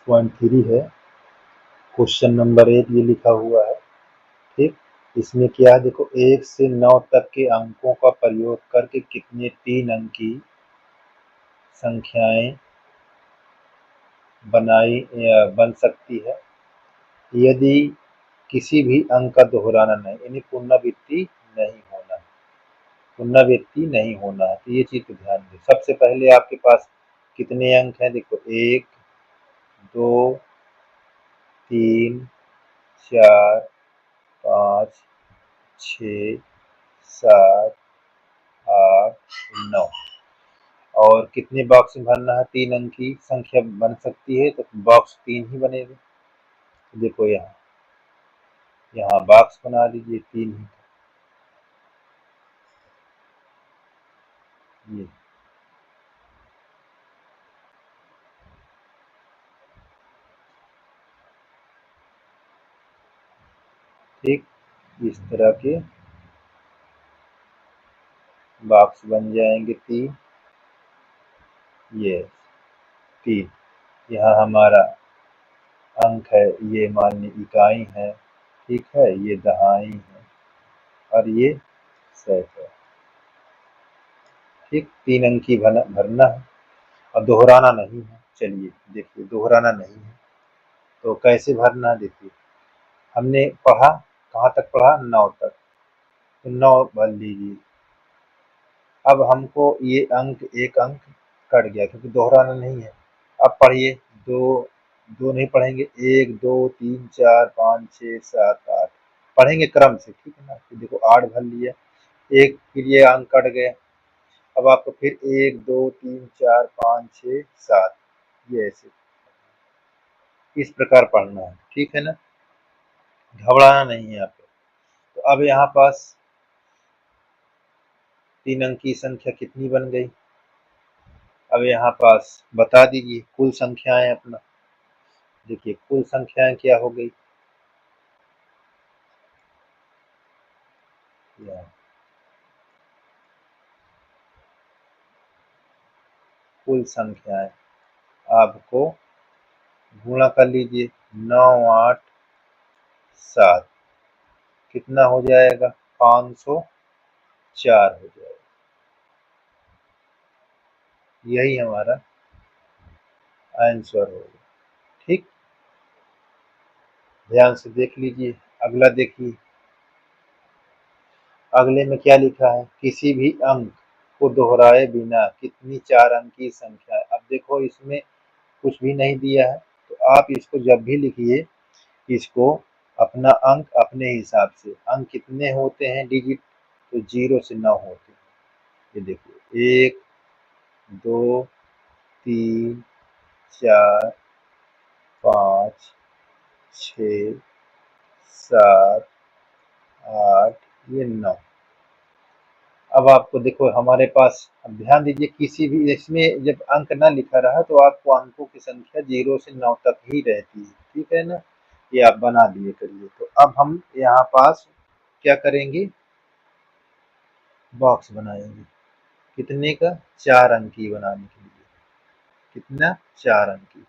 6.3 है। Question number 8 ये लिखा हुआ है। ठीक, इसमें क्या है देखो, 1 से 9 तक के अंकों का प्रयोग करके कितने 3 अंकी संख्याएं बन सकती है यदि किसी भी अंक का दोहराना नहीं, यानी पुनरावृत्ति नहीं होना है। तो ये चीज को ध्यान दें। सबसे पहले आपके पास कितने अंक हैं देखो, 1 2 3 4 5 6 7 8 9, और कितने बॉक्स में भरना है? 3 अंक की संख्या बन सकती है तो बॉक्स 3 ही बनेगा। देखो यहाँ बॉक्स बना लीजिए 3 ही। ये ठीक, इस तरह के बॉक्स बन जाएंगे 3। ये 3 यहाँ हमारा अंक है, ये मान ली इकाई है। ठीक है, ये दहाई है और ये सैकड़ा। ठीक, 3 अंकी भरना है और दोहराना नहीं है। चलिए देखिए, दोहराना नहीं है तो कैसे भरना है। देखिए, हमने पढ़ा, कहाँ तक पढ़ा? 9 तक, तो 9 भर लीजिए। अब हमको ये एक अंक कट गया क्योंकि दोहराना नहीं है। अब पढ़िए, दो दो नहीं पढ़ेंगे, 1 2 3 4 5 6 7 8 पढ़ेंगे क्रम से। ठीक है ना, तो देखो 8 भर लिया, एक फिर ये अंक कट गया। अब आपको फिर 1 2 3 4 5 6 7, ये ऐसे इस प्रकार पढ़ना है। ठीक है ना, घबराना नहीं है यहाँ पे। तो अब यहाँ पास 3 अंक की संख्या कितनी बन गई? अब यहाँ पास बता दीजिए कुल संख्याएं अपना। देखिए कुल संख्याएं क्या हो गई? कुल संख्याएं आपको गुणा कर लीजिए, 9 8 7 कितना हो जाएगा? 504 हो जाएगा। यही हमारा आंसर होगा। ठीक, ध्यान से देख लीजिए। अगला देखिए, अगले में क्या लिखा है? किसी भी अंक को दोहराए बिना कितनी 4 अंकी संख्या। अब देखो इसमें कुछ भी नहीं दिया है, तो आप इसको जब भी लिखिए, इसको अपना अंक अपने हिसाब से। अंक कितने होते हैं डिजिट? तो 0 से 9 होते हैं। ये देखो 1 2 3 4 5 6 7 8, ये 9। अब आपको देखो हमारे पास, अब ध्यान दीजिए, किसी भी इसमें जब अंक ना लिखा रहा तो आपको अंकों की संख्या 0 से 9 तक ही रहती है। ठीक है ना, ये आप बना दिए करिए। तो अब हम यहाँ पास क्या करेंगे? बॉक्स बनाएंगे। कितने का? 4 अंकी बनाने के लिए। कितना? 4 अंकी।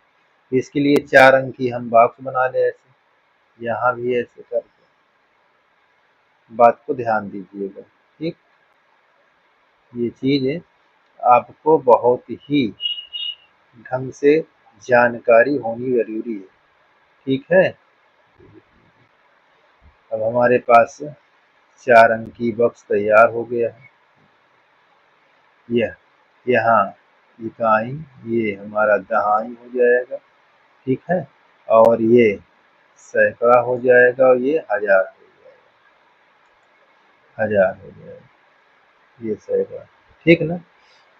इसके लिए 4 अंकी हम बॉक्स बना ले ऐसे, यहाँ भी ऐसे करके। बात को ध्यान दीजिएगा। ठीक, ये चीज आपको बहुत ही ढंग से जानकारी होनी जरूरी है। ठीक है, अब हमारे पास 4 अंकी बॉक्स तैयार हो गया है। यह यहाँ इकाई, ये हमारा दहाई हो जाएगा। ठीक है, और ये सैकड़ा हो जाएगा और ये हजार हो जाएगा। हजार हो जाएगा, ये सैकड़ा। ठीक ना,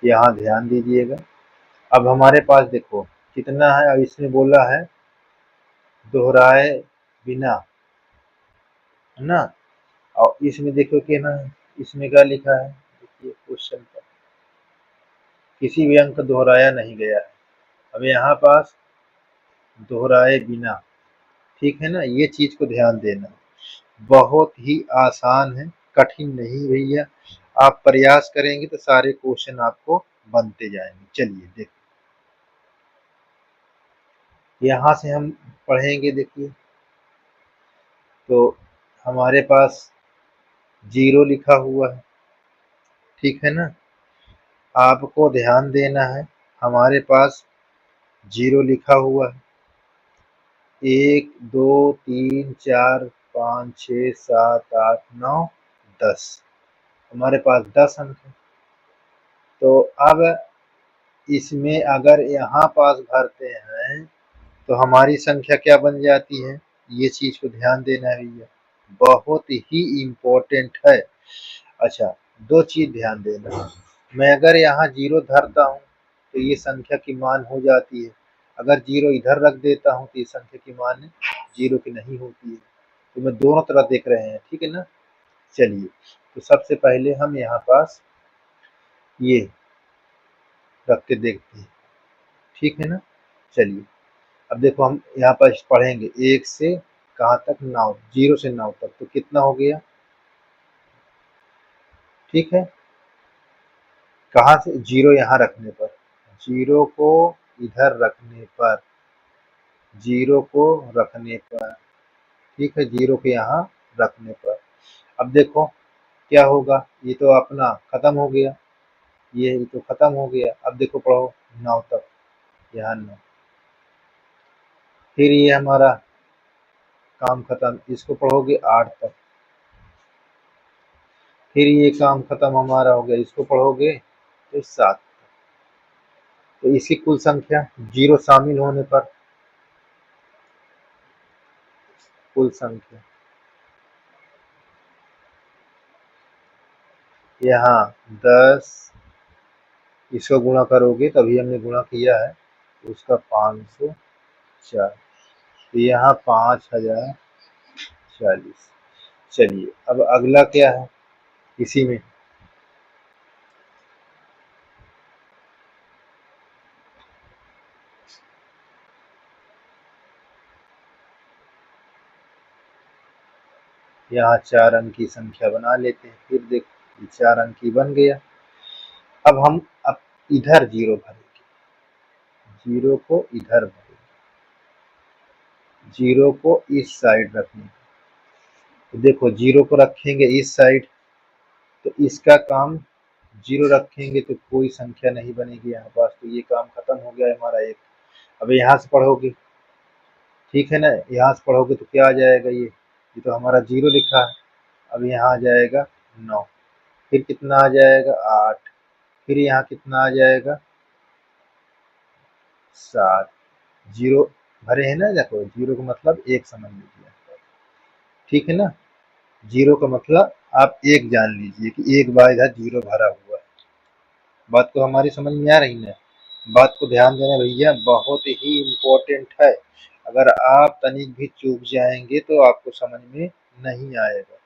यहाँ ध्यान दीजिएगा। अब हमारे पास देखो कितना है, अब इसमें बोला है दोहराए बिना, है ना। और इसमें देखो कि ना, इसमें क्या लिखा है? देखिए क्वेश्चन पर किसी भी अंक दोहराया नहीं गया है। अब यहाँ पास दोहराए बिना। ठीक है ना, ये चीज को ध्यान देना। बहुत ही आसान है, कठिन नहीं भैया। आप प्रयास करेंगे तो सारे क्वेश्चन आपको बनते जाएंगे। चलिए देखो, यहाँ से हम पढ़ेंगे, देखिए तो हमारे पास 0 लिखा हुआ है, ठीक है ना। आपको ध्यान देना है, हमारे पास 0 लिखा हुआ है, 1 2 3 4 5 6 7 8 9 10, हमारे पास 10 अंक है। तो अब इसमें अगर यहाँ पास भरते हैं तो हमारी संख्या क्या बन जाती है, ये चीज को ध्यान देना है भैया, बहुत ही इम्पोर्टेंट है। अच्छा, दो चीज ध्यान देना, मैं अगर यहाँ 0 धरता हूँ तो ये संख्या की मान हो जाती है, अगर 0 इधर रख देता हूँ तो ये संख्या की मान 0 की नहीं होती है। तो मैं दोनों तरफ देख रहे हैं, ठीक है ना। चलिए, तो सबसे पहले हम यहाँ पास ये रख के देखते हैं, ठीक है ना। चलिए, अब देखो हम यहाँ पर पढ़ेंगे 1 से कहाँ तक, 9, 0 से 9 तक, तो कितना हो गया, ठीक है। कहाँ से, 0 यहाँ रखने पर, 0 को इधर रखने पर, 0 को रखने पर, ठीक है, 0 को यहाँ रखने पर। अब देखो क्या होगा, ये तो अपना खत्म हो गया, ये तो खत्म हो गया। अब देखो पढ़ो 9 तक, यहाँ 9, फिर ये हमारा काम खत्म, इसको पढ़ोगे 8 तक, फिर ये काम खत्म हमारा हो गया, इसको पढ़ोगे तो 7। तो इसकी कुल संख्या 0 शामिल होने पर कुल संख्या यहाँ 10, इसको गुणा करोगे, तभी हमने गुणा किया है, तो उसका 504, तो यहाँ 5040। चलिए, अब अगला क्या है, इसी में यहाँ 4 अंक की संख्या बना लेते हैं, फिर देखो 4 अंक की बन गया। अब इधर 0 भरेंगे, 0 को इधर भरेंगे, 0 को इस साइड रखेंगे, तो देखो 0 को रखेंगे इस साइड, तो इसका काम 0 रखेंगे तो कोई संख्या नहीं बनेगी यहाँ पास, तो ये काम खत्म हो गया हमारा एक। अब यहाँ से पढ़ोगे, ठीक है ना, यहाँ से पढ़ोगे तो क्या आ जाएगा, ये तो हमारा 0 लिखा है, अब यहाँ आ जाएगा 9, फिर कितना आ जाएगा 8, फिर यहाँ कितना आ जाएगा 7, 0 भरे हैं ना, देखो 0 का मतलब एक समझ लीजिए, ठीक है ना। 0 का मतलब आप एक जान लीजिए कि एक बार इधर 0 भरा हुआ है। बात को हमारी समझ में आ रही है, बात को ध्यान देना भैया, बहुत ही इम्पोर्टेंट है, अगर आप तनिक भी चूक जाएंगे तो आपको समझ में नहीं आएगा।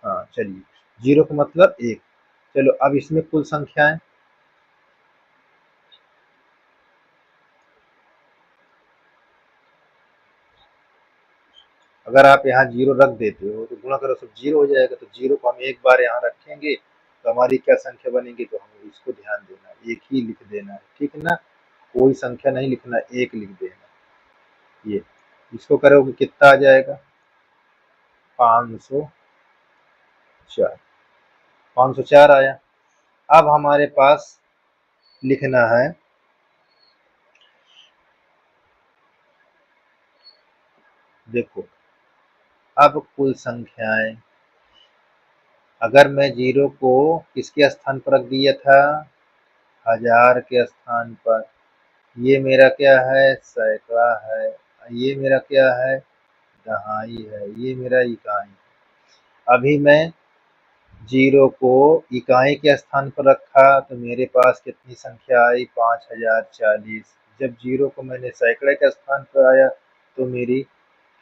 हाँ चलिए, 0 का मतलब एक। चलो, अब इसमें कुल संख्याएं, अगर आप यहाँ 0 रख देते हो तो गुणा करो सब 0 हो जाएगा, तो 0 को हम एक बार यहाँ रखेंगे तो हमारी क्या संख्या बनेगी, तो हमें इसको ध्यान देना है, एक ही लिख देना है, ठीक है ना, कोई संख्या नहीं लिखना, एक लिख देना। ये इसको करोगे कितना आ जाएगा, 504, 504 आया। अब हमारे पास लिखना है, देखो अब कुल संख्याएं, अगर मैं 0 को किसके स्थान पर रख दिया था, हजार के स्थान पर, ये मेरा क्या है, सैकड़ा है, ये मेरा क्या है, दहाई है, ये मेरा इकाई। अभी मैं 0 को इकाई के स्थान पर रखा तो मेरे पास कितनी संख्या आई, 5040। जब 0 को मैंने सैकड़े के स्थान पर आया तो मेरी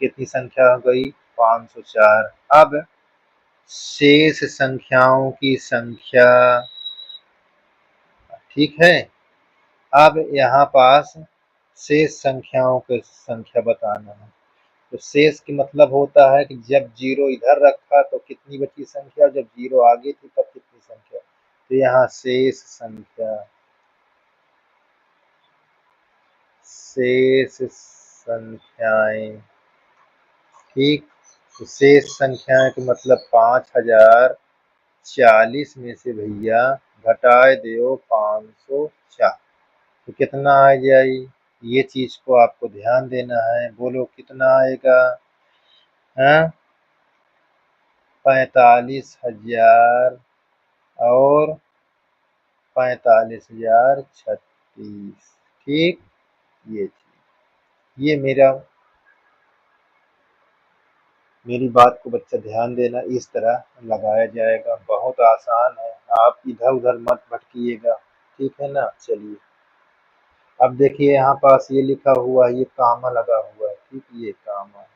कितनी संख्या हो गई, 504। अब शेष संख्याओं की संख्या, ठीक है, अब यहाँ पास शेष संख्याओं की संख्या बताना है। तो शेष की मतलब होता है कि जब 0 इधर रखा तो कितनी बची संख्या, जब 0 आगे थी तब कितनी संख्या, तो यहाँ शेष संख्या, शेष संख्याएं। ठीक, तो शेष संख्याएं का मतलब 5040 में से भैया घटाए दो 504, तो कितना आ जाए? ये चीज को आपको ध्यान देना है। बोलो कितना आएगा? हाँ, 45,000 और 45,036। ठीक, ये चीज, ये मेरी बात को बच्चा ध्यान देना, इस तरह लगाया जाएगा। बहुत आसान है, आप इधर उधर मत भटकिएगा। ठीक है ना? चलिए, अब देखिए यहाँ पास ये लिखा हुआ है, ये कामा लगा हुआ है। ठीक, ये कामा है,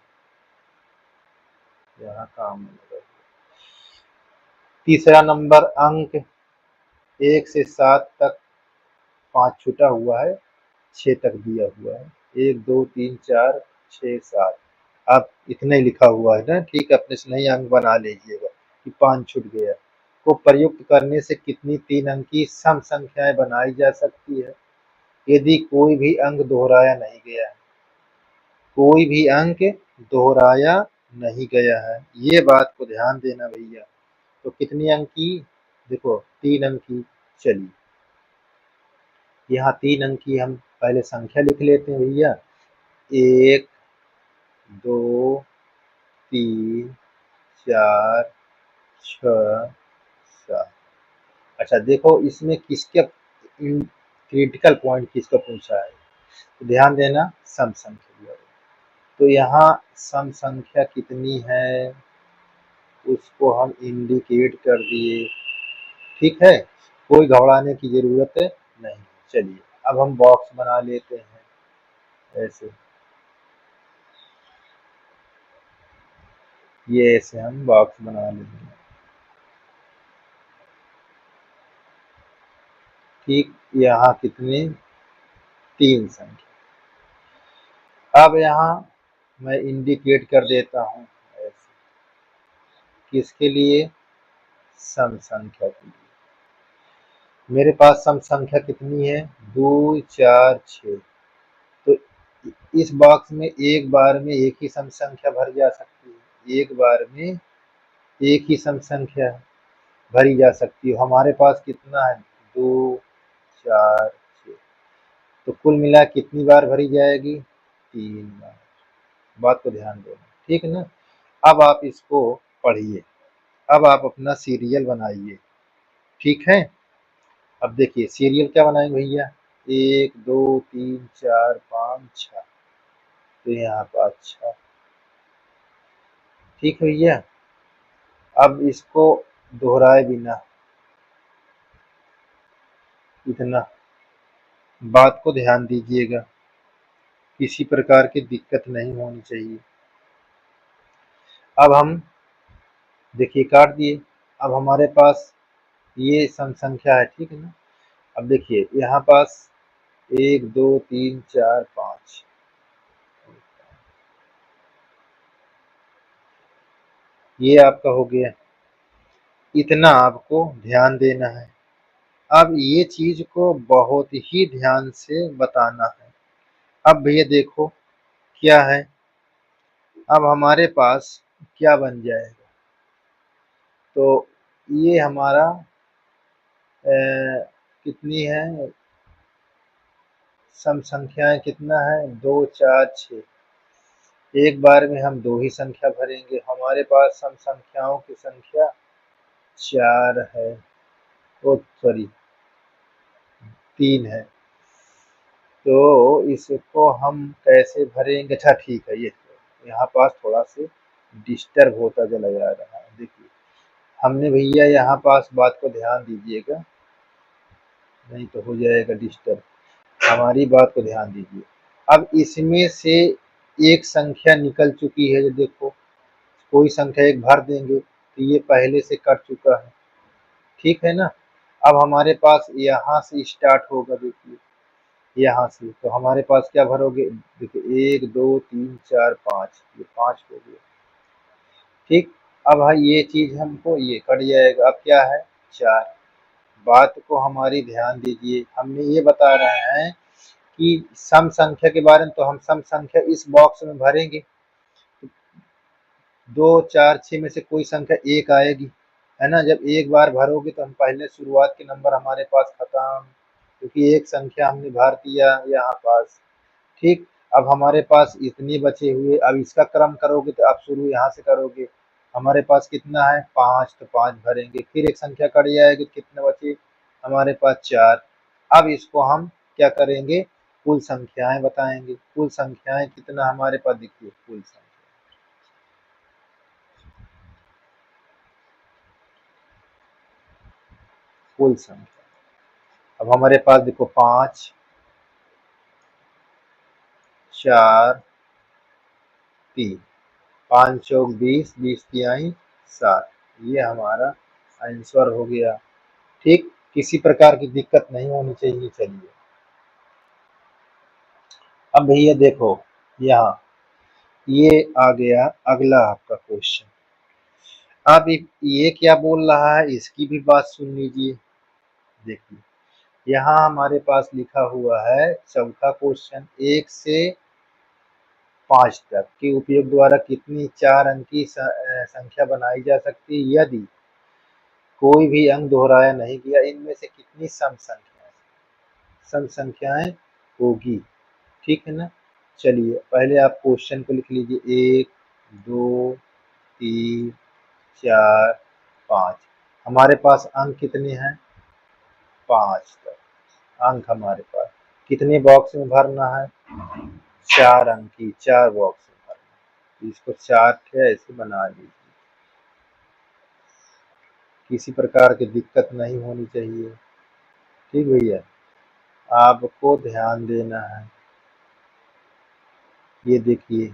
यहाँ कामा लगा हुआ है। तीसरा नंबर अंक 1 से 7 तक 5 छूटा हुआ है, 6 तक दिया हुआ है। 1 2 3 4 6 7, अब इतना ही लिखा हुआ है ना। ठीक, अपने से नहीं अंक बना लीजिएगा कि 5 छूट गया। को प्रयुक्त करने से कितनी 3 अंकी सम संख्याएं बनाई जा सकती है? यदि कोई भी अंक दोहराया नहीं गया है, कोई भी अंक दोहराया नहीं गया है, ये बात को ध्यान देना भैया। तो कितनी अंकी? देखो 3 अंकी। चलिए, यहाँ 3 अंकी हम पहले संख्या लिख लेते हैं भैया। 1 2 3 4 6 7। अच्छा देखो, इसमें किसके क्रिटिकल पॉइंट किसका पूछा है, तो ध्यान देना, सम संख्या। तो यहाँ सम संख्या कितनी है उसको हम इंडिकेट कर दिए। ठीक है, कोई घबराने की जरूरत नहीं। चलिए, अब हम बॉक्स बना लेते हैं ऐसे, ये ऐसे हम बॉक्स बना लेंगे। ठीक, यहाँ कितने? 3 संख्या। अब यहाँ मैं इंडिकेट कर देता हूँ ऐसे, किसके लिए? सम संख्या के लिए। मेरे पास सम संख्या कितनी है? 2 4 6। तो इस बॉक्स में एक बार में एक ही सम संख्या भर जा सकती है, एक बार में एक ही सम संख्या भरी जा सकती है। हमारे पास कितना है? 2 4 6। तो कुल मिला कितनी बार भरी जाएगी? 3 बार। बात को ध्यान देना, ठीक है ना? अब आप इसको पढ़िए, अब आप अपना सीरियल बनाइए। ठीक है, अब देखिए सीरियल क्या बनाएंगे भैया? 1 2 3 4 5 6, तो यहाँ पर 6। ठीक है भैया, अब इसको दोहराए बिना इतना, बात को ध्यान दीजिएगा, किसी प्रकार की दिक्कत नहीं होनी चाहिए। अब हम देखिए काट दिए। अब हमारे पास ये सम संख्या है, ठीक है ना? अब देखिए यहाँ पास 1 2 3 4 5, ये आपका हो गया। इतना आपको ध्यान देना है। अब ये चीज को बहुत ही ध्यान से बताना है। अब भैया देखो क्या है, अब हमारे पास क्या बन जाएगा? तो ये हमारा कितनी है सम संख्याएं, कितना है? 2 4 6। एक बार में हम 2 ही संख्या भरेंगे। हमारे पास सम संख्याओं की संख्या 4 है, ओ सॉरी 3 है। तो इसको हम कैसे भरेंगे? अच्छा ठीक है, ये यहाँ पास थोड़ा से डिस्टर्ब होता चला जा रहा है। देखिए, हमने भैया यहाँ पास बात को ध्यान दीजिएगा, नहीं तो हो जाएगा डिस्टर्ब। हमारी बात को ध्यान दीजिए। अब इसमें से एक संख्या निकल चुकी है, जो देखो कोई संख्या एक भर देंगे तो ये पहले से कट चुका है। ठीक है ना? अब हमारे पास यहाँ से स्टार्ट होगा। देखिए यहाँ से, तो हमारे पास क्या भरोगे? देखिए 1 2 3 4 5, ये 5 हो गया। ठीक, अब है ये चीज हमको ये कट जाएगा। अब क्या है? 4। बात को हमारी ध्यान दीजिए, हमने ये बता रहे हैं कि सम संख्या के बारे में, तो हम सम संख्या इस बॉक्स में भरेंगे, 2 4 6 में से कोई संख्या एक आएगी, है ना। जब एक बार भरोगे तो हम पहले शुरुआत के नंबर हमारे पास खत्म, क्योंकि एक संख्या हमने भर दिया यहाँ पास। ठीक, अब हमारे पास इतने बचे हुए, अब इसका क्रम करोगे तो आप शुरू यहाँ से करोगे। हमारे पास कितना है 5, तो 5 भरेंगे, फिर एक संख्या कट जाएगी, कितने बचे हमारे पास 4। अब इसको हम क्या करेंगे, कुल संख्याएं बताएंगे। कुल संख्याएं कितना हमारे पास, देखिए कुल संख्या, कुल संख्या अब हमारे पास देखो 5 4 3, 5 चौक 20, 20 तिहाई 60, ये हमारा आंसर हो गया। ठीक, किसी प्रकार की दिक्कत नहीं होनी चाहिए। चलिए अब भैया देखो, यहाँ ये आ गया अगला आपका क्वेश्चन। अब ये क्या बोल रहा है, इसकी भी बात सुन लीजिए। देखिए यहाँ हमारे पास लिखा हुआ है चौथा क्वेश्चन, 1 से 5 तक के उपयोग द्वारा कितनी 4 अंकी संख्या बनाई जा सकती है यदि कोई भी अंक दोहराया नहीं गया, इनमें से कितनी सम संख्याएं होगी। ठीक है ना। चलिए पहले आप क्वेश्चन को लिख लीजिए, 1 2 3 4 5, हमारे पास अंक कितने हैं 5 तक अंक हमारे पास। कितने बॉक्स में भरना है, 4 अंकी 4 बॉक्स में भरना। इसको चार्ट है ऐसे बना लीजिए, किसी प्रकार की दिक्कत नहीं होनी चाहिए। ठीक भैया, आपको ध्यान देना है। ये देखिए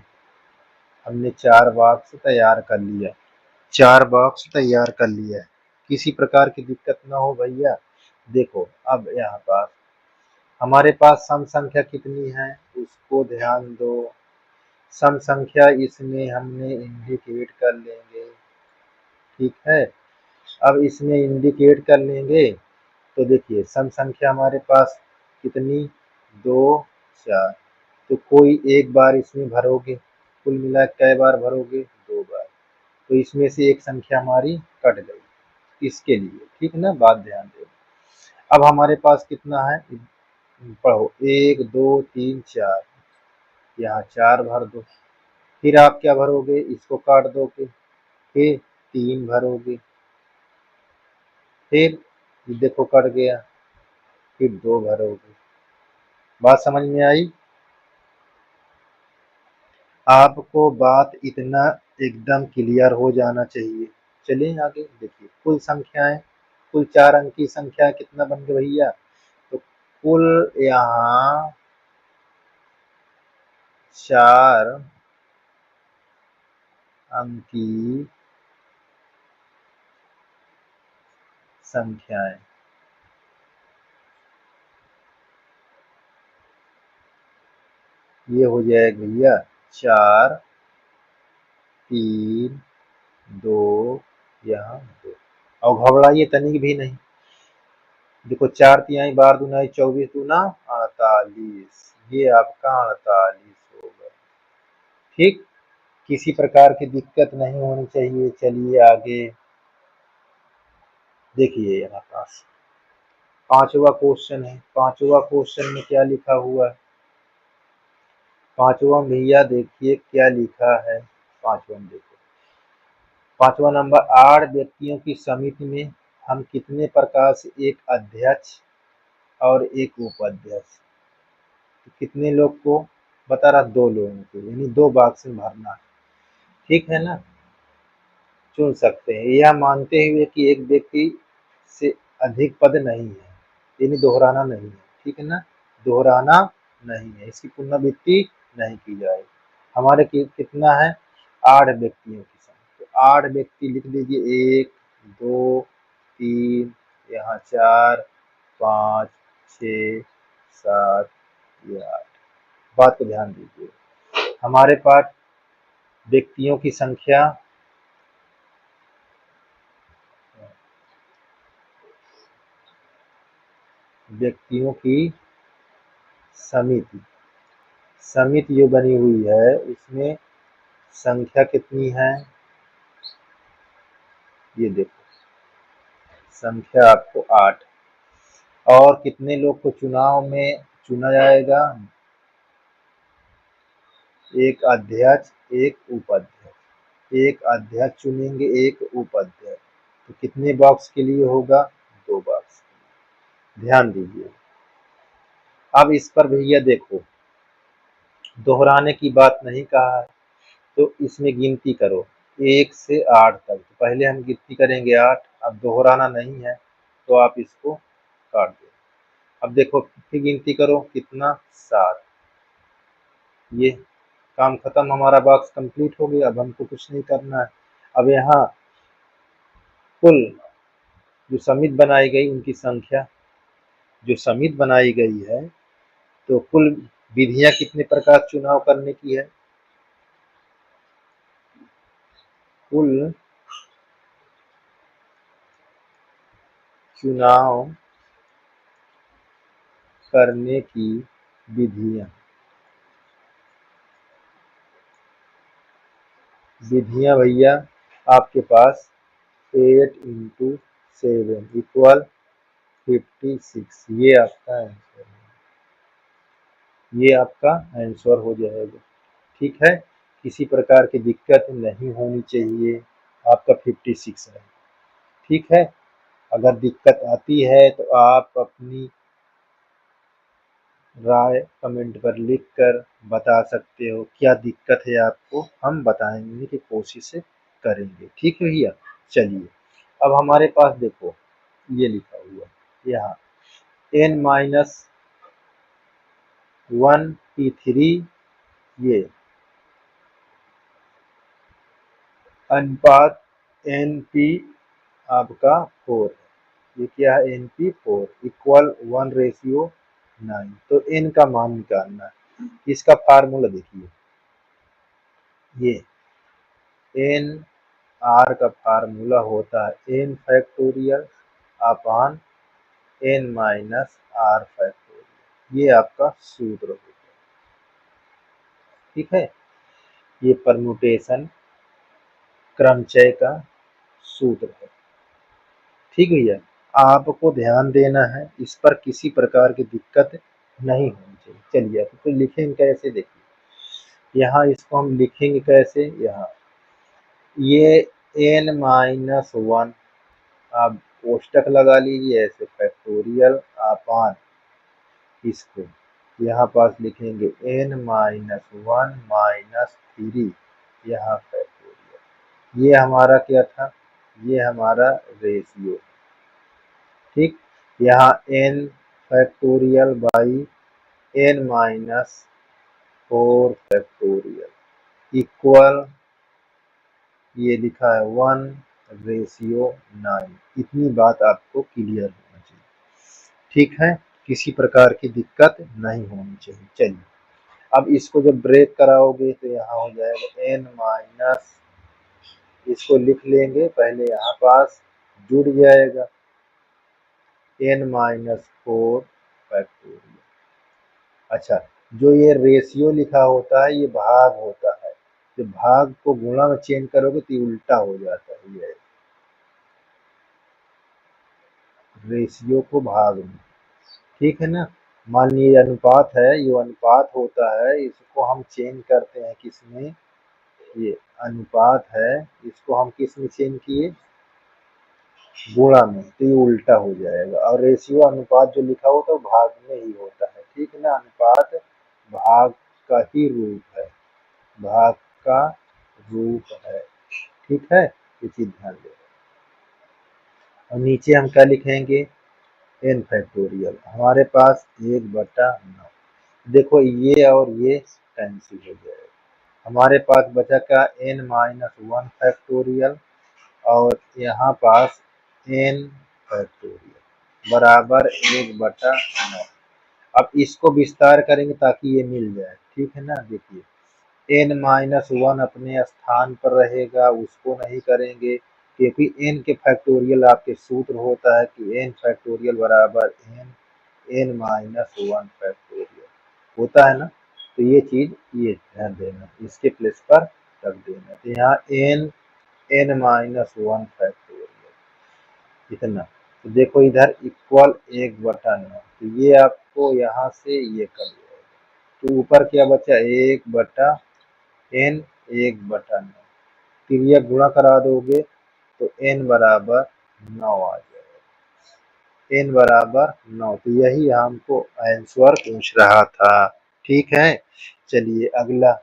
हमने 4 बॉक्स तैयार कर लिया, 4 बॉक्स तैयार कर लिया है, किसी प्रकार की दिक्कत ना हो भैया। देखो अब यहाँ पास हमारे पास सम संख्या कितनी है उसको ध्यान दो। सम संख्या इसमें हमने इंडिकेट कर लेंगे। ठीक है, अब इसमें इंडिकेट कर लेंगे तो देखिए सम संख्या हमारे पास कितनी 2 4, तो कोई एक बार इसमें भरोगे, कुल मिला कै बार भरोगे 2 बार, तो इसमें से एक संख्या हमारी कट गई इसके लिए। ठीक है ना, बात ध्यान दे। अब हमारे पास कितना है, पढ़ो 1 2 3 4, यहाँ 4 भर दो, फिर आप क्या भरोगे, इसको काट दोगे, फिर 3 भरोगे, फिर देखो कट गया, फिर 2 भरोगे। बात समझ में आई आपको, बात इतना एकदम क्लियर हो जाना चाहिए। चलिए आगे देखिए, कुल संख्याएं, कुल 4 अंक की संख्या कितना बन गया भैया, तो कुल यहाँ 4 अंकी संख्याएं, ये हो जाएगा भैया 4 3 2, यहाँ 2। और घबराइए तनिक भी नहीं, देखो 4 तिहाई बार दुनाई 24 दूना 48, ये आपका 48 होगा। ठीक, किसी प्रकार की दिक्कत नहीं होनी चाहिए। चलिए आगे देखिए, यहाँ पास पांचवा क्वेश्चन है। पांचवा क्वेश्चन में क्या लिखा हुआ है, पांचवा भैया देखिए क्या लिखा है। पांचवा में देखो, पांचवा नंबर, 8 व्यक्तियों की समिति में हम कितने प्रकार से एक अध्यक्ष और एक उपाध्यक्ष, तो कितने लोग को बता रहा, 2 लोगों को, यानी 2 बॉक्स में भरना है। ठीक है ना, चुन सकते हैं, यह मानते हुए कि एक व्यक्ति से अधिक पद नहीं है, यानी दोहराना नहीं है। ठीक है ना, दोहराना नहीं है, इसकी पुनरावृत्ति नहीं की जाए। हमारे कितना है 8 व्यक्तियों की संख्या, तो 8 व्यक्ति लिख लीजिए, 1 2 3, यहाँ 4 5 6 7 ये 8। बात को ध्यान दीजिए, हमारे पास व्यक्तियों की संख्या, व्यक्तियों की समिति समिति जो बनी हुई है उसमें संख्या कितनी है, ये देखो संख्या आपको 8, और कितने लोग को चुनाव में चुना जाएगा, एक अध्यक्ष एक उपाध्यक्ष, एक अध्यक्ष चुनेंगे एक उपाध्यक्ष, तो कितने बॉक्स के लिए होगा, 2 बॉक्स। ध्यान दीजिए। अब इस पर भैया देखो दोहराने की बात नहीं कहा है, तो इसमें गिनती करो 1 से 8 तक। तो पहले हम गिनती करेंगे 8, अब दोहराना नहीं है तो आप इसको काट दो। अब देखो फिर गिनती करो कितना, 7। ये काम खत्म, हमारा बॉक्स कंप्लीट हो गया। अब हमको कुछ नहीं करना है। अब यहाँ कुल जो समिति बनाई गई उनकी संख्या जो समिति बनाई गई है, तो कुल विधियां कितने प्रकार चुनाव करने की है, कुल चुनाव करने की विधियां भैया आपके पास 8 × 7 = 56। ये आपका आंसर है, ये आपका आंसर हो जाएगा। ठीक है, किसी प्रकार की दिक्कत नहीं होनी चाहिए, आपका 56 है। ठीक है, अगर दिक्कत आती है तो आप अपनी राय कमेंट पर लिखकर बता सकते हो, क्या दिक्कत है आपको, हम बताने की कोशिश करेंगे। ठीक है भैया, चलिए अब हमारे पास देखो ये लिखा हुआ यहाँ n-1p3, ये अनुपात np आपका 4 है, ये क्या है, np4 = 1:9। तो n का मान निकालना है। इसका फार्मूला देखिए, ये n r का फार्मूला होता है n फैक्टोरियल अपान n माइनस r फैक्टोरियल, ये आपका सूत्र होता है। ठीक है, ये परम्यूटेशन क्रमचय का सूत्र है। ठीक भैया, आपको ध्यान देना है, इस पर किसी प्रकार की दिक्कत नहीं होनी चाहिए। चलिए अब तो लिखेंगे कैसे, देखिए यहाँ इसको हम लिखेंगे कैसे, यहाँ ये n-1 आप कोष्टक लगा लीजिए ऐसे, फैक्टोरियल अपान इसको यहाँ पास लिखेंगे n-1 माइनस 3, यहाँ फैक्टोरियल। ये हमारा क्या था, ये हमारा रेशियो। ठीक, यहाँ n factorial by n-4 factorial equal, ये लिखा है 1:9। इतनी बात आपको क्लियर होना चाहिए। ठीक है, किसी प्रकार की दिक्कत नहीं होनी चाहिए। चलिए अब इसको जब ब्रेक कराओगे तो यहाँ हो जाएगा n माइनस, इसको लिख लेंगे पहले, यहाँ पास जुड़ जाएगा n-4 फैक्टोरियल। अच्छा, जो ये रेशियो लिखा होता है ये भाग होता है, जब भाग को गुणा में चेंज करोगे तो ये उल्टा हो जाता है, ये रेशियो को भाग में। ठीक है ना, मान लीजिए अनुपात है, ये अनुपात होता है, इसको हम चेंज करते हैं किसमें, ये अनुपात है, इसको हम किस में चेंज किए, गुणा में, तो ये उल्टा हो जाएगा। और रेशियो अनुपात जो लिखा होता है वो भाग में ही होता है। ठीक है ना, अनुपात भाग का ही रूप है, भाग का रूप है। ठीक है, ये चीज ध्यान दें। और नीचे हम क्या लिखेंगे, n फैक्टोरियल, हमारे पास 1/9। देखो ये और ये कैंसिल हो जाएगा, हमारे पास बचा क्या, n-1 फैक्टोरियल और यहाँ पास n फैक्टोरियल बराबर 1/9। अब इसको विस्तार करेंगे ताकि ये मिल जाए। ठीक है ना, देखिए n-1 अपने स्थान पर रहेगा, उसको नहीं करेंगे, क्योंकि n के फैक्टोरियल आपके सूत्र होता है कि n फैक्टोरियल बराबर n n-1 फैक्टोरियल। होता है ना, तो ये चीज ये ध्यान देना, इसके प्लेस पर रख देना। तो यहाँ n-1 फैक्टोरियल इतना, तो देखो इधर इक्वल 1/9, तो ये आपको यहाँ से ये कर दिया, तो ऊपर क्या बचा 1/n 1/9, तिर्यक गुणा करा दोगे तो n बराबर 9 आ जाएगा, n बराबर 9। तो यही हमको आंसर पूछ रहा था। ठीक है, चलिए अगला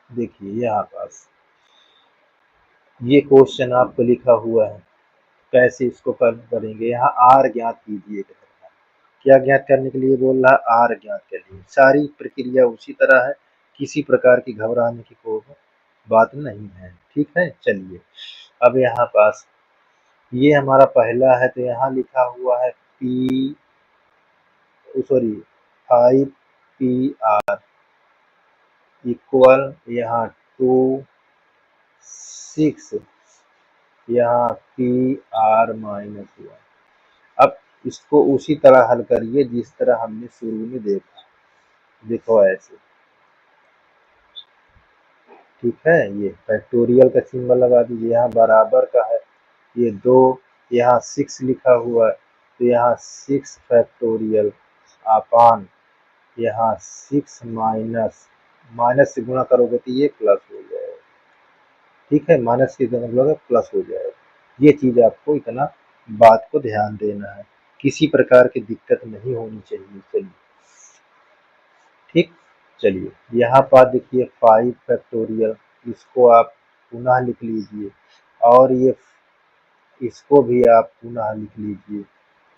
देखिए, यहाँ पास ये क्वेश्चन आपको लिखा हुआ है, कैसे इसको करेंगे। यहाँ आर ज्ञात कीजिए, क्या ज्ञात करने के लिए बोल रहा है, आर ज्ञात के लिए। सारी प्रक्रिया उसी तरह है, किसी प्रकार की घबराने की कोई बात नहीं है। ठीक है, चलिए अब यहाँ पास ये हमारा पहला है, तो यहाँ लिखा हुआ है पी सॉरी 5 PR इक्वल यहाँ 2 6 यहाँ PR-1। अब इसको उसी तरह हल करिए जिस तरह हमने शुरू में देखा, देखो ऐसे। ठीक है, ये फैक्टोरियल का सिंबल लगा दीजिए, यहाँ बराबर का है ये 2, यहाँ 6 लिखा हुआ है, तो यहाँ 6 फैक्टोरियल अपान यहाँ 6 माइनस, माइनस से गुणा करोगे तो ये प्लस हो जाएगा। ठीक है, माइनस के मतलब प्लस हो जाएगा। ये चीज आपको इतना बात को ध्यान देना है, किसी प्रकार की दिक्कत नहीं होनी चाहिए। चलिए ठीक, चलिए यहाँ पर देखिए 5 फैक्टोरियल, इसको आप पुनः लिख लीजिए, और ये इसको भी आप पुनः लिख लीजिए,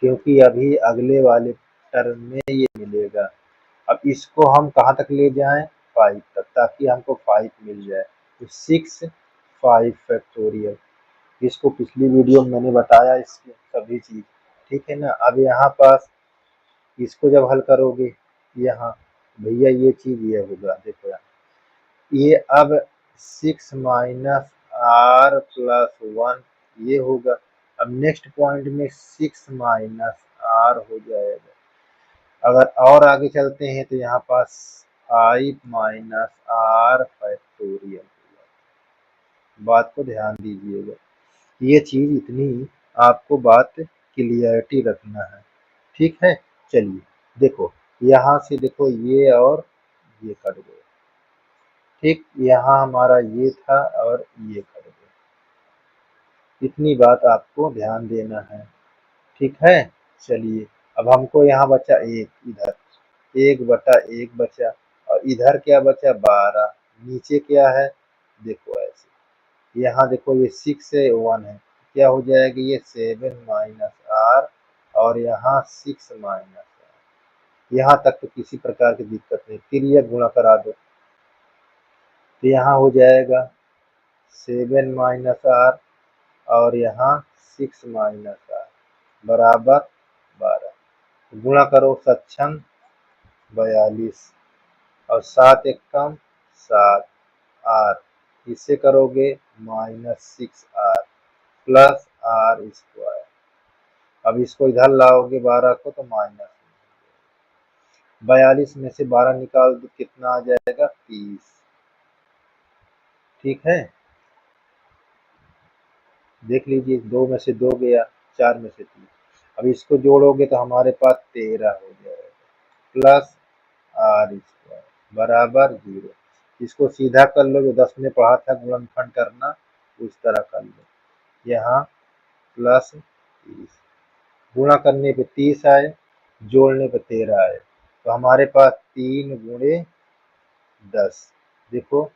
क्योंकि अभी अगले वाले टर्म में ये मिलेगा। अब इसको हम कहाँ तक ले जाएं, 5 तक, ताकि हमको 5 मिल जाए। तो 6 5 फैक्टोरियल, इसको पिछली वीडियो में मैंने बताया इसके सभी चीज। ठीक है ना। अब यहाँ पास इसको जब हल करोगे, यहाँ भैया ये चीज ये होगा, देखो यहाँ ये अब 6 माइनस आर प्लस 1 ये होगा। अब नेक्स्ट पॉइंट में 6 माइनस आर हो जाएगा। अगर और आगे चलते हैं तो यहाँ पास 5 माइनस आर फैक्टोरियल, बात को ध्यान दीजिएगा, ये चीज इतनी आपको बात क्लियरिटी रखना है। ठीक है, चलिए देखो यहाँ से देखो ये और ये कट गए। ठीक, यहाँ हमारा ये था और ये कट गया, इतनी बात आपको ध्यान देना है। ठीक है, चलिए अब हमको यहाँ बचा एक, इधर 1/1 बचा, और इधर क्या बचा 12, नीचे क्या है देखो ऐसे, यहाँ देखो ये 6 है 1 है, क्या हो जाएगा ये 7 माइनस आर, और यहाँ 6 माइनस आर। यहाँ तक तो किसी प्रकार की दिक्कत नहीं, फिर ये गुणा करा दो, तो यहाँ हो जाएगा 7 माइनस आर, और यहाँ 6 माइनस आर बराबर 12। गुणा करो सक्षम 42, और 7 एक कम 7 आर, इससे करोगे -6R प्लस आर स्क्वायर। अब इसको इधर लाओगे 12 को तो माइनस, 42 में से 12 निकाल दो कितना आ जाएगा 30। ठीक है, देख लीजिए 2 में से 2 गया, 4 में से 3, अब इसको जोड़ोगे तो हमारे पास 13 हो जाएगा प्लस आर स्क्वायर बराबर 0। इसको सीधा कर लो, जो 10 में पढ़ा था गुणनखंड करना उस तरह कर लो। यहाँ प्लस 30, गुणा करने पे 30 आए, जोड़ने पे 13 आए, तो हमारे पास 3 गुणे 10, देखो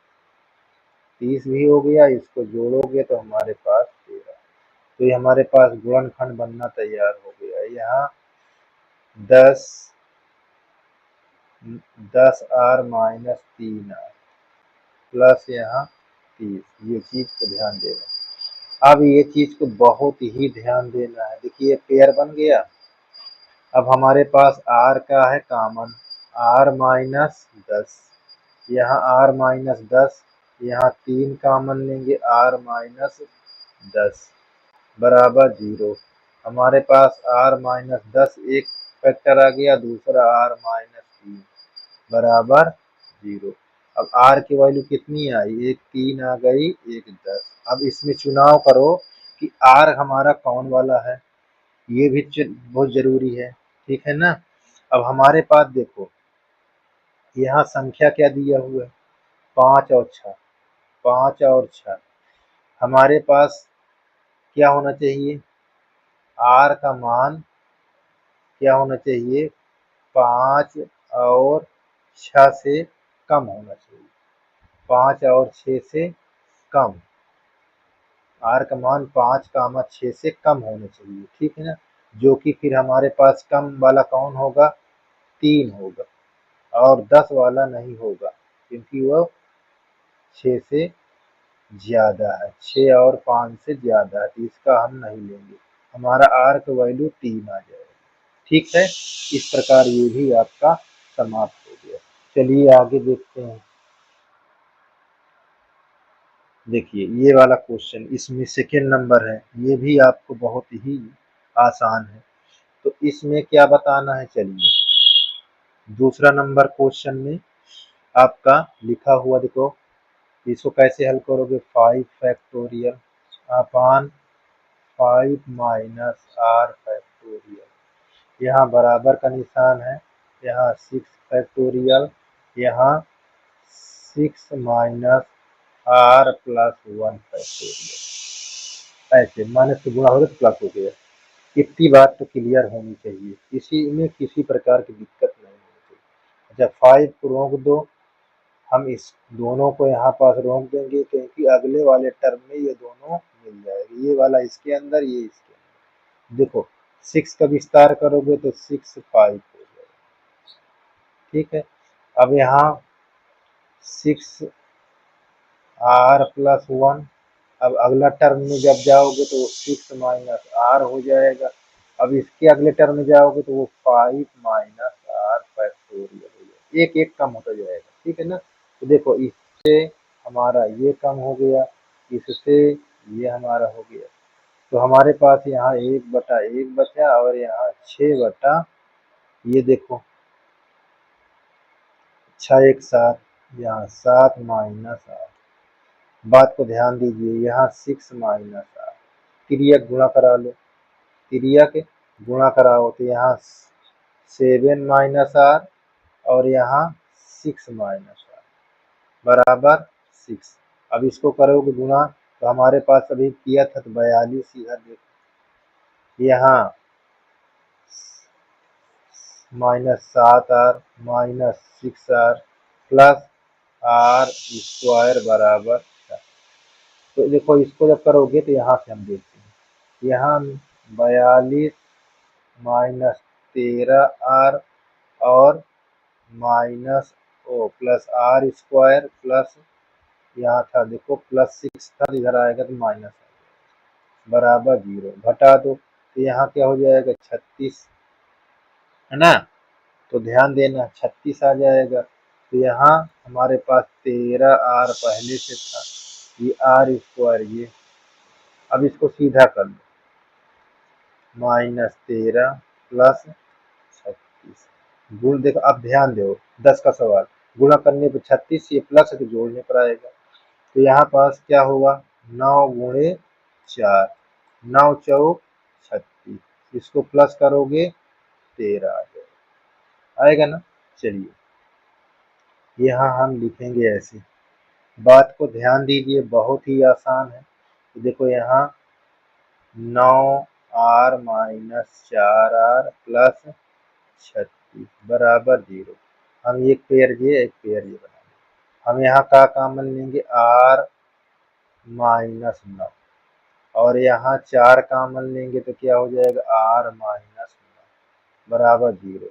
30 भी हो गया, इसको जोड़ोगे तो हमारे पास 13। तो ये हमारे पास गुणनखंड बनना तैयार हो गया। यहाँ 10 10R माइनस 3R प्लस यहाँ 30, ये चीज को ध्यान देना। अब ये चीज को बहुत ही ध्यान देना है, देखिए पेयर बन गया। अब हमारे पास R का है कॉमन, R माइनस 10, यहाँ R माइनस 10, यहाँ 3 कॉमन लेंगे R माइनस 10 बराबर 0। हमारे पास R माइनस 10 एक फैक्टर आ गया, दूसरा r माइनस 3 बराबर 0। अब r की वैल्यू कितनी आई, एक 3 आ गई, एक 10। अब इसमें चुनाव करो कि r हमारा कौन वाला है, ये भी बहुत जरूरी है, ठीक है ना। अब हमारे पास देखो यहाँ संख्या क्या दिया हुआ है, 5 और 6, 5 और 6। हमारे पास क्या होना चाहिए, r का मान क्या होना चाहिए, 5 और 6 से कम होना चाहिए, 5 और 6 से कम। r का मान 5, 6 से कम होना चाहिए, ठीक है ना। जो कि फिर हमारे पास कम वाला कौन होगा, 3 होगा, और 10 वाला नहीं होगा, क्योंकि वह 6 से ज्यादा है, 6 और 5 से ज्यादा है, तो इसका हम नहीं लेंगे। हमारा r का वैल्यू 3 आ जाएगा, ठीक है। इस प्रकार ये भी आपका समाप्त हो गया। चलिए आगे देखते हैं। देखिए ये वाला क्वेश्चन, इसमें सेकेंड नंबर है, ये भी आपको बहुत ही आसान है। तो इसमें क्या बताना है, चलिए दूसरा नंबर क्वेश्चन में आपका लिखा हुआ देखो, इसको कैसे हल करोगे, 5 फैक्टोरियल अपान 5 माइनस r फैक्टोरियल। यहाँ बराबर का निशान है, यहाँ 6 फैक्टोरियल, यहाँ 6 माइनस r प्लस 1 फैक्टोरियल। ऐसे माइनस से गुणा हो गया तो प्लस हो गया। इतनी बात तो क्लियर होनी चाहिए, इसी में किसी प्रकार की दिक्कत नहीं होनी चाहिए। अच्छा 5 को रोक दो, हम इस दोनों को यहाँ पास रोक देंगे, क्योंकि अगले वाले टर्म में ये दोनों मिल जाएगी, ये वाला इसके अंदर, ये इसके अंदर। देखो 6 का विस्तार करोगे तो 6 5 हो जाएगा, ठीक है। अब यहाँ 6 r प्लस 1, अब अगला टर्म में जब जाओगे तो वो 6 माइनस r हो जाएगा। अब इसके अगले टर्म में जाओगे तो वो 5 माइनस r फैक्टोरियल हो जाएगा, एक एक कम होता जाएगा, ठीक है ना। तो देखो इससे हमारा ये कम हो गया, इससे ये हमारा हो गया, तो हमारे पास यहाँ 1/1 बचा, और यहाँ 6 बटा, ये देखो 6 एक 7, यहाँ 7 माइनस r। बात को ध्यान दीजिए, यहाँ 6 माइनस r, तिर्यक गुणा करा लो, तिर्यक गुणा कराओ तो यहाँ 7 माइनस r, और यहाँ 6 माइनस r बराबर 6। अब इसको करोगे गुणा तो हमारे पास अभी किया था तो 42 इधर देखो, यहाँ minus 7r minus 6r plus r square बराबर 4। तो देखो इसको जब करोगे तो यहाँ से हम देखते हैं, यहाँ 42 माइनस 13r और minus O plus r square plus, यहाँ था देखो प्लस 6 था, इधर आएगा तो माइनस बराबर 0, घटा दो तो यहाँ क्या हो जाएगा 36, है ना। तो ध्यान देना 36 आ जाएगा। तो यहाँ हमारे पास 13r पहले से था, ये r स्क्वायर ये, अब इसको सीधा कर लो, माइनस 13 प्लस 36 गुण, देखो अब ध्यान दो 10 का सवाल, गुणा करने पे 36, ये प्लस है तो जोड़ने पर आएगा। तो यहाँ पास क्या होगा, 9 गुणे 4, 9 चौक 36, इसको प्लस करोगे 13 आ जाएगा, आएगा ना। चलिए यहाँ हम लिखेंगे ऐसे, बात को ध्यान दीजिए, बहुत ही आसान है। तो देखो यहाँ 9r माइनस 4r प्लस 36 बराबर 0। हम एक पेयर ये एक पेयर ये बनाएंगे। हम यहाँ का कॉमन लेंगे, r माइनस 9, और यहाँ 4 कॉमन लेंगे तो क्या हो जाएगा, r माइनस 9 बराबर 0।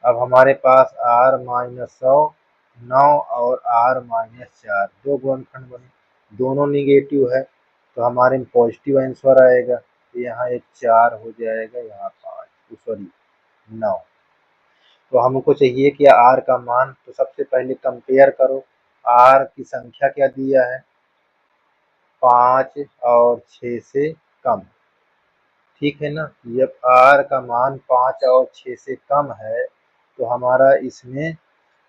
अब हमारे पास r माइनस 9 और r माइनस 4 दो गुणनखंड बने, दोनों निगेटिव है, तो हमारे में पॉजिटिव आंसर आएगा। तो यहाँ एक 4 हो जाएगा, यहाँ 5 सॉरी 9। तो हमको चाहिए कि r का मान, तो सबसे पहले कंपेयर करो, r की संख्या क्या दिया है, 5 और 6 से कम, ठीक है ना। जब r का मान 5 और 6 से कम है तो हमारा इसमें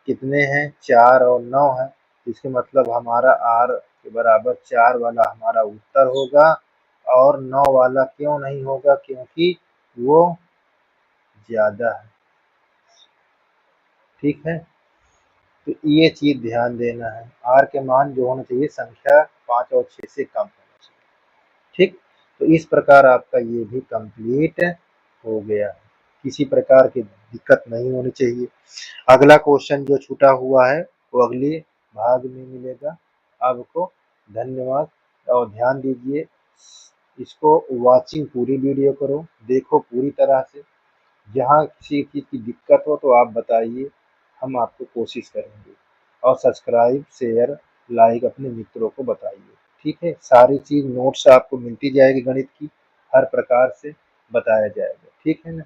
कितने हैं, 4 और 9 है। इसके मतलब हमारा r के बराबर 4 वाला हमारा उत्तर होगा और 9 वाला क्यों नहीं होगा, क्योंकि वो ज्यादा है। ठीक है, तो ये चीज ध्यान देना है, r के मान जो होना चाहिए संख्या 5 और 6 से कम होना चाहिए। ठीक, तो इस प्रकार आपका ये भी कंप्लीट हो गया, किसी प्रकार की दिक्कत नहीं होनी चाहिए। अगला क्वेश्चन जो छूटा हुआ है वो अगले भाग में मिलेगा आपको। धन्यवाद और ध्यान दीजिए, इसको वॉचिंग पूरी वीडियो करो, देखो पूरी तरह से। जहाँ किसी चीज़ की दिक्कत हो तो आप बताइए, हम आपको कोशिश करेंगे। और सब्सक्राइब, शेयर, लाइक अपने मित्रों को बताइए। ठीक है, सारी चीज़ नोट्स आपको मिलती जाएगी, गणित की हर प्रकार से बताया जाएगा। ठीक है ना।